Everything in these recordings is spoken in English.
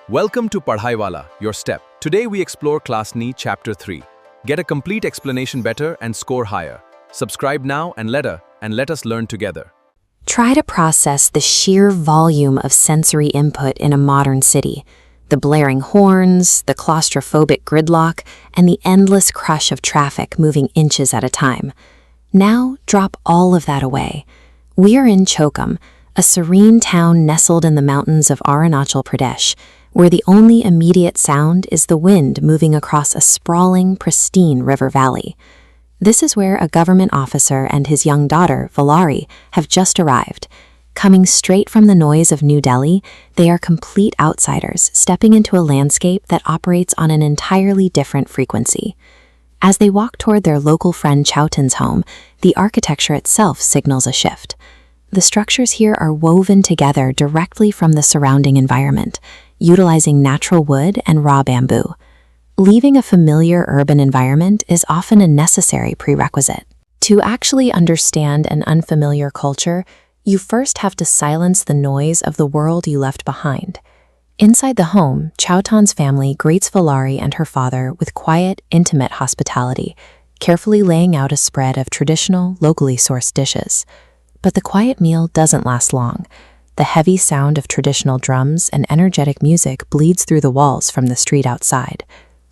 Welcome to Padhaiwala, your step. Today we explore Class Ni Chapter 3. Get a complete explanation better and score higher. Subscribe now and let us learn together. Try to process the sheer volume of sensory input in a modern city. The blaring horns, the claustrophobic gridlock, and the endless crush of traffic moving inches at a time. Now drop all of that away. We're in Chokam, a serene town nestled in the mountains of Arunachal Pradesh, where the only immediate sound is the wind moving across a sprawling, pristine river valley. This is where a government officer and his young daughter, Valari, have just arrived. Coming straight from the noise of New Delhi, they are complete outsiders, stepping into a landscape that operates on an entirely different frequency. As they walk toward their local friend Chautan's home, the architecture itself signals a shift. The structures here are woven together directly from the surrounding environment, utilizing natural wood and raw bamboo. Leaving a familiar urban environment is often a necessary prerequisite. To actually understand an unfamiliar culture, you first have to silence the noise of the world you left behind. Inside the home, Chautan's family greets Valari and her father with quiet, intimate hospitality, carefully laying out a spread of traditional, locally sourced dishes. But the quiet meal doesn't last long. The heavy sound of traditional drums and energetic music bleeds through the walls from the street outside.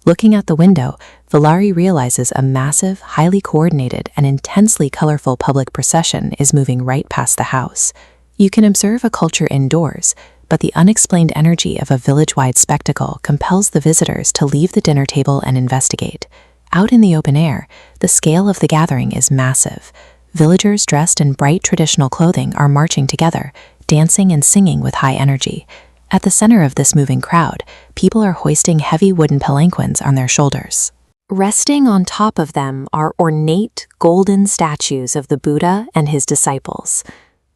Looking out the window, Valari realizes a massive, highly coordinated, and intensely colorful public procession is moving right past the house. You can observe a culture indoors, but the unexplained energy of a village-wide spectacle compels the visitors to leave the dinner table and investigate. Out in the open air, the scale of the gathering is massive. Villagers dressed in bright traditional clothing are marching together, dancing and singing with high energy. At the center of this moving crowd, people are hoisting heavy wooden palanquins on their shoulders. Resting on top of them are ornate, golden statues of the Buddha and his disciples.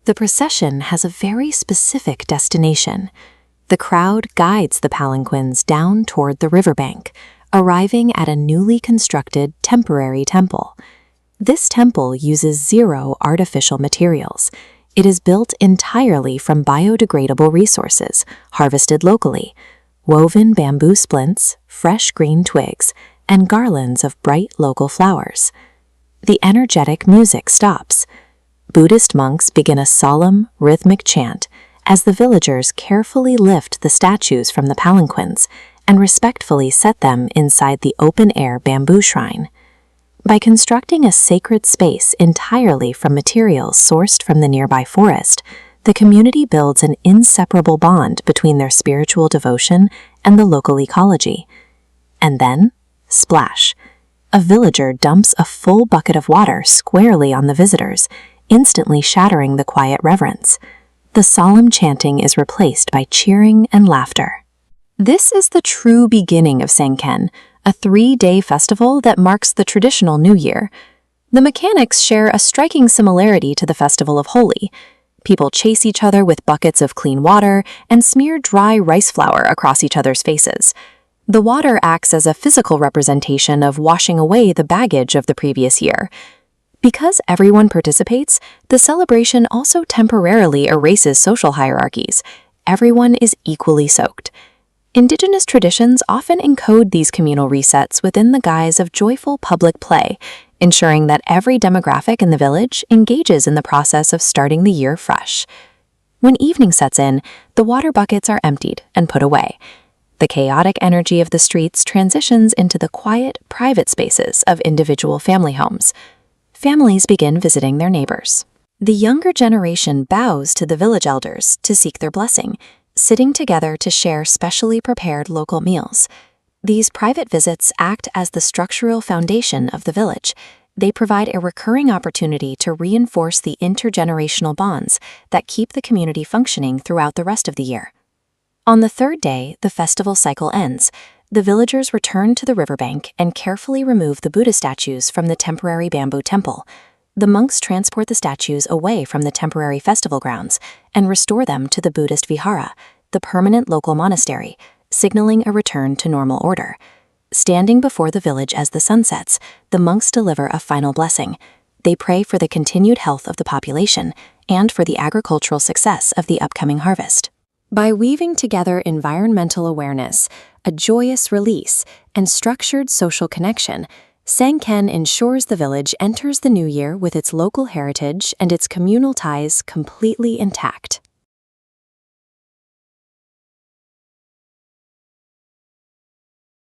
The procession has a very specific destination. The crowd guides the palanquins down toward the riverbank, arriving at a newly constructed temporary temple. This temple uses zero artificial materials. It is built entirely from biodegradable resources, harvested locally, woven bamboo splints, fresh green twigs, and garlands of bright local flowers. The energetic music stops. Buddhist monks begin a solemn, rhythmic chant as the villagers carefully lift the statues from the palanquins and respectfully set them inside the open-air bamboo shrine. By constructing a sacred space entirely from materials sourced from the nearby forest, the community builds an inseparable bond between their spiritual devotion and the local ecology. And then, splash! A villager dumps a full bucket of water squarely on the visitors, instantly shattering the quiet reverence. The solemn chanting is replaced by cheering and laughter. This is the true beginning of Sanken, a 3-day festival that marks the traditional New Year. The mechanics share a striking similarity to the Festival of Holi. People chase each other with buckets of clean water and smear dry rice flour across each other's faces. The water acts as a physical representation of washing away the baggage of the previous year. Because everyone participates, the celebration also temporarily erases social hierarchies. Everyone is equally soaked. Indigenous traditions often encode these communal resets within the guise of joyful public play, ensuring that every demographic in the village engages in the process of starting the year fresh. When evening sets in, the water buckets are emptied and put away. The chaotic energy of the streets transitions into the quiet, private spaces of individual family homes. Families begin visiting their neighbors. The younger generation bows to the village elders to seek their blessing, sitting together to share specially prepared local meals. These private visits act as the structural foundation of the village. They provide a recurring opportunity to reinforce the intergenerational bonds that keep the community functioning throughout the rest of the year. On the third day, the festival cycle ends. The villagers return to the riverbank and carefully remove the Buddha statues from the temporary bamboo temple. The monks transport the statues away from the temporary festival grounds and restore them to the Buddhist vihara, the permanent local monastery, signaling a return to normal order. Standing before the village as the sun sets, the monks deliver a final blessing. They pray for the continued health of the population and for the agricultural success of the upcoming harvest. By weaving together environmental awareness, a joyous release, and structured social connection, Sanken ensures the village enters the new year with its local heritage and its communal ties completely intact.